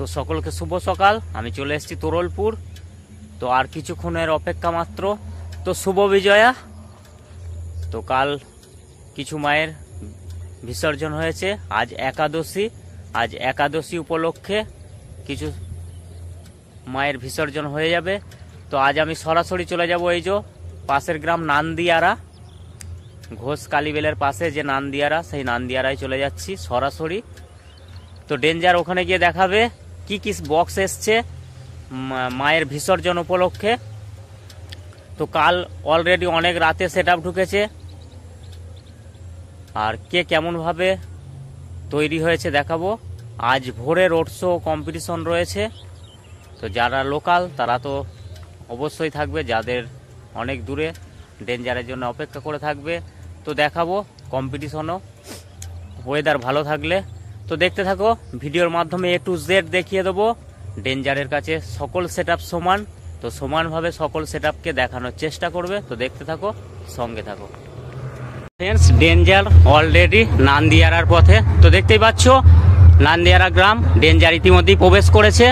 তো সকলকে শুভ সকাল। আমি চলে এসেছি তোরলপুর। তো আর কিছুক্ষণের অপেক্ষা মাত্র, তো শুভ বিজয়া। তো কাল কিছু মায়ের বিসর্জন হয়েছে, আজ একাদশী। আজ একাদশী উপলক্ষে কিছু মায়ের বিসর্জন হয়ে যাবে। তো আজ আমি সরাসরি চলে যাব এই যে পাশের গ্রাম নান্দিয়ারা, ঘোষ কালীবেলের পাশে যে নান্দিয়ারা, সেই নান্দিয়ারায় চলে যাচ্ছি সরাসরি। তো ডেঞ্জার ওখানে গিয়ে দেখাবে কি কি বক্স এসছে মায়ের বিসর্জন উপলক্ষে। তো কাল অলরেডি অনেক রাতে সেট আপ ঢুকেছে, আর কে কেমনভাবে তৈরি হয়েছে দেখাবো। আজ ভোরে রোড শো কম্পিটিশন রয়েছে। তো যারা লোকাল তারা তো অবশ্যই থাকবে, যাদের অনেক দূরে ডেঞ্জারের জন্য অপেক্ষা করে থাকবে। তো দেখাবো কম্পিটিশনও, ওয়েদার ভালো থাকলে। তো দেখতে থাকো, ভিডিওর মাধ্যমে A to Z দেখিয়ে দেবো। ডেঞ্জারের কাছে সকল সেট আপ সমান, তো সমানভাবে সকল সেট আপকে দেখানোর চেষ্টা করবে। তো দেখতে থাকো, সঙ্গে থাকো। ফ্রেন্ডস, ডেঞ্জার অলরেডি নান্দিয়ারার পথে। তো দেখতেই পাচ্ছ নান্দিয়ারা গ্রাম, ডেঞ্জার ইতিমধ্যেই প্রবেশ করেছে।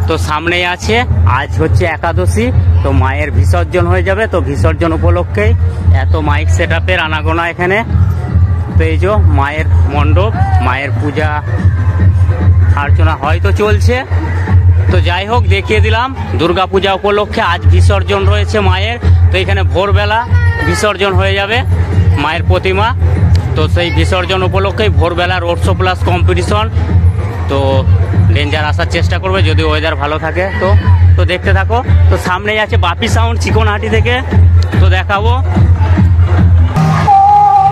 তো সামনেই আছে, আজ হচ্ছে একাদশী, তো মায়ের বিসর্জন হয়ে যাবে। তো বিসর্জন উপলক্ষেই এত মাইক সেট আপের আনাগোনা এখানে। তো এই যে মায়ের মণ্ডপ, মায়ের পূজা অর্চনা হয়তো চলছে। তো যাই হোক, দেখিয়ে দিলাম দুর্গা পূজা উপলক্ষে আজ বিসর্জন রয়েছে মায়ের। তো এখানে ভোরবেলা বিসর্জন হয়ে যাবে মায়ের প্রতিমা। তো সেই বিসর্জন উপলক্ষেই ভোরবেলা রোড শো প্লাস কম্পিটিশন। তো ডেঞ্জার আসার চেষ্টা করবে যদি ওয়েদার ভালো থাকে। তো দেখতে থাকো। তো সামনেই আছে বাপি সাউন্ড চিকনহাটি থেকে, তো দেখাবো।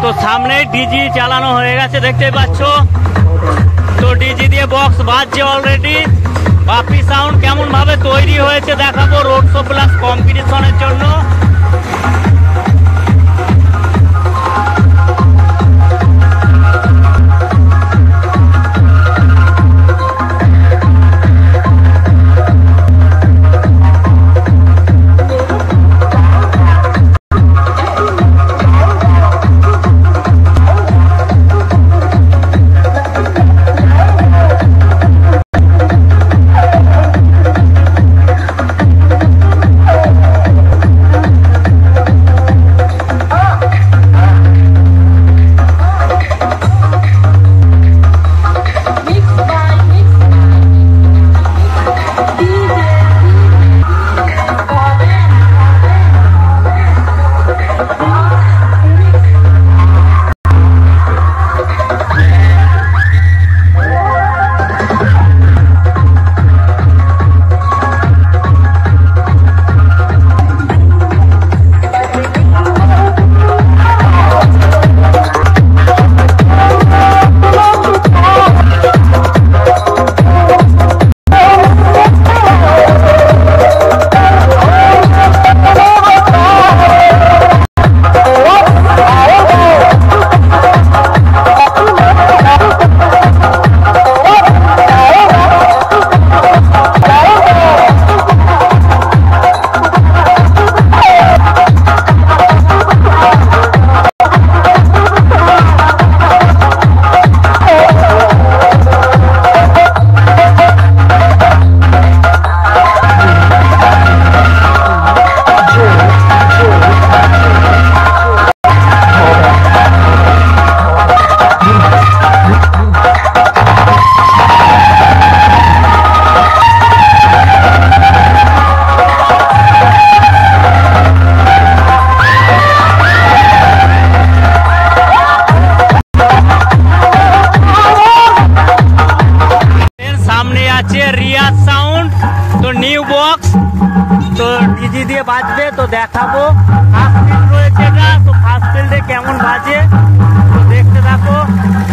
তো সামনে ডিজি চালানো হয়ে গেছে, দেখতেই পাচ্ছ। তো ডিজি দিয়ে বক্স বাজছে অলরেডি। বাপি সাউন্ড কেমন ভাবে তৈরি হয়েছে দেখাবো রোড শো প্লাস কম্পিটিশনের জন্য। ডিজি দিয়ে বাজবে, তো দেখাবো। ফার্স্ট ফিল্ড রয়েছে এটা, তো ফার্স্ট ফিল্ডে কেমন বাজে তো দেখতে থাকো।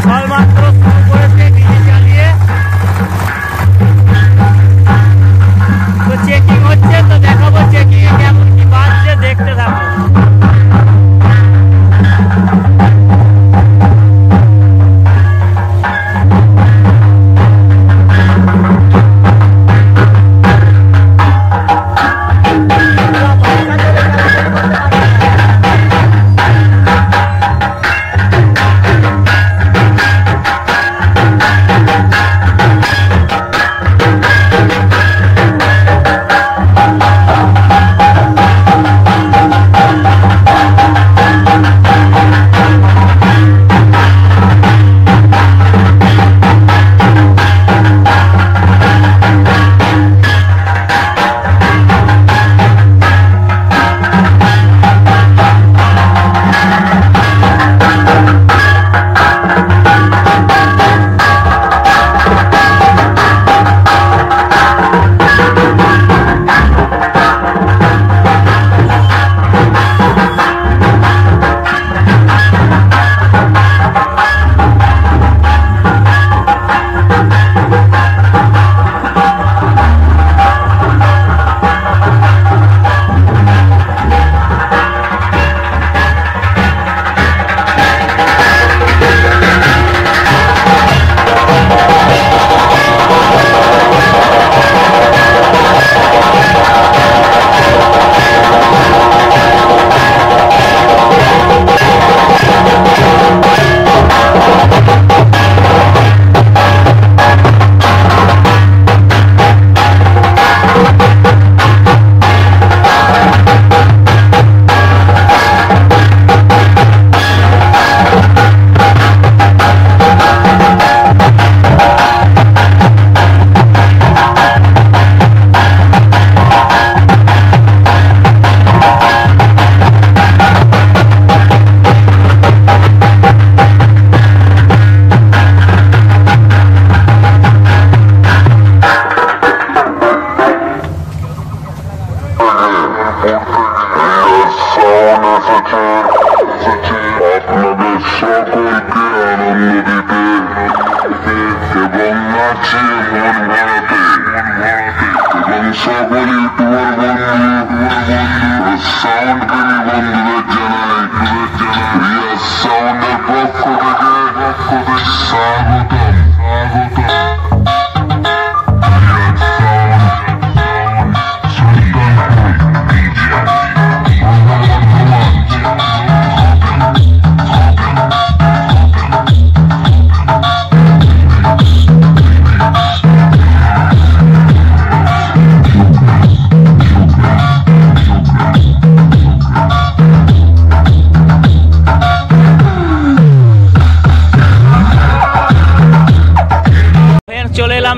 সবেমাত্র শুরু করেছে ডিজি চালিয়ে, তো চেকিং হচ্ছে। তো দেখাবো চেকিং এ কেমন কি বাজছে, দেখতে থাকো।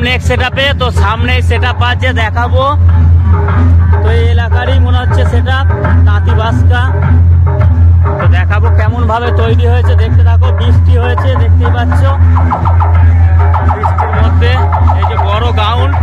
নেক্সট সেটআপে। তো সামনে সেটআপ আছে, দেখাবো। তো এই এলাকারই মনে হচ্ছে সেটআপ তাঁতি বাসকা। তো দেখাবো কেমন ভাবে তৈরি হয়েছে, দেখতে থাকো। বৃষ্টি হয়েছে, দেখতেই পাচ্ছ। বৃষ্টির মধ্যে এই যে বড় গ্রাউন্ড।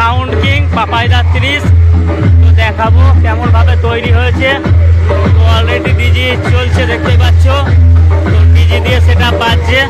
Sound king পাপাইদা 30। তো দেখাবো কেমন ভাবে তৈরি হয়েছে। তো অলরেডি ডিজি চলছে দেখতে পাচ্ছ, তো ডিজি দিয়ে সেটা বাজছে।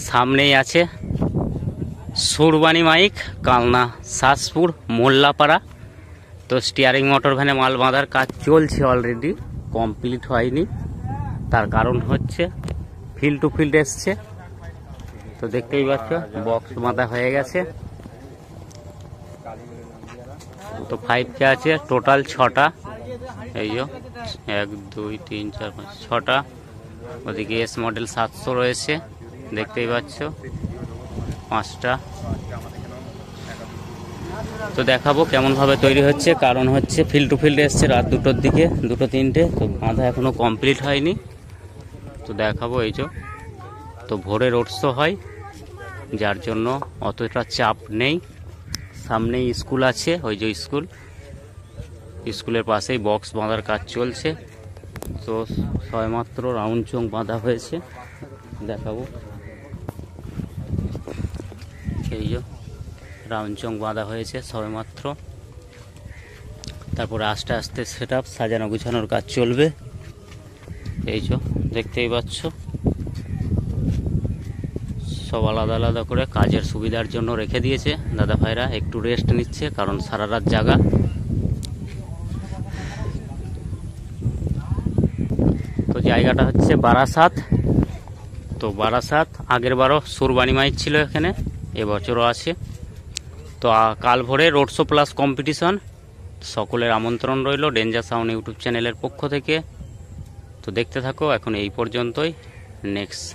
সামনেই আছে সুরবানি মাইক, কালনা শাসপুর মোল্লাপাড়া। তো স্টিয়ারিং মোটর ভ্যানে মাল বাঁধার কাজ চলছে, অলরেডি কমপ্লিট হয়নি। তার কারণ হচ্ছে ফিল্ড টু ফিল্ড এসছে, তো দেখতেই পাচ্ছ বক্স বাঁধা হয়ে গেছে। তো 5K আছে টোটাল 6টা, এই যে 1 2 3 4 5 6টা। ওদিকে এস মডেল 700 রয়েছে, দেখতেই পাচ্ছ 5টা। তো দেখাবো কেমন ভাবে তৈরি হচ্ছে, কারণ হচ্ছে ফিল্ড টু ফিল্ড এসছে রাত 2টোর দিকে, 2টো 3টে। তো বাঁধা এখনো কমপ্লিট হয়নি, তো দেখাবো। এই যে তো ভোরে রোড শো হয়, যার জন্য অতটা চাপ নেই। সামনেই স্কুল আছে, ওই যে স্কুলের পাশেই বক্স বাঁধার কাজ চলছে। তো সবেমাত্র রাউন্ড চোং বাঁধা হয়েছে, দেখাবো। এই যে রাউন্ড চোং বাঁধা হয়েছে সবেমাত্র, তারপরে আস্তে আস্তে সেট আপ সাজানো গুছানোর কাজ চলবে। এই যে দেখতেই পাচ্ছ সব আলাদা আলাদা করে কাজের সুবিধার জন্য রেখে দিয়েছে। দাদা ভাইরা একটু রেস্ট নিচ্ছে, কারণ সারা রাত জাগা। তো জায়গাটা হচ্ছে বারাসাত। তো বারাসাত আগের বারও সুরবানি মাইক ছিল এখানে, এবছরও আছে। তো কাল ভোরে রোড শো প্লাস কম্পিটিশন, সকলের আমন্ত্রণ রইল ডেঞ্জার সাউন্ড ইউটিউব চ্যানেলের পক্ষ থেকে। তো দেখতে থাকো, এখন এই পর্যন্তই। নেক্সট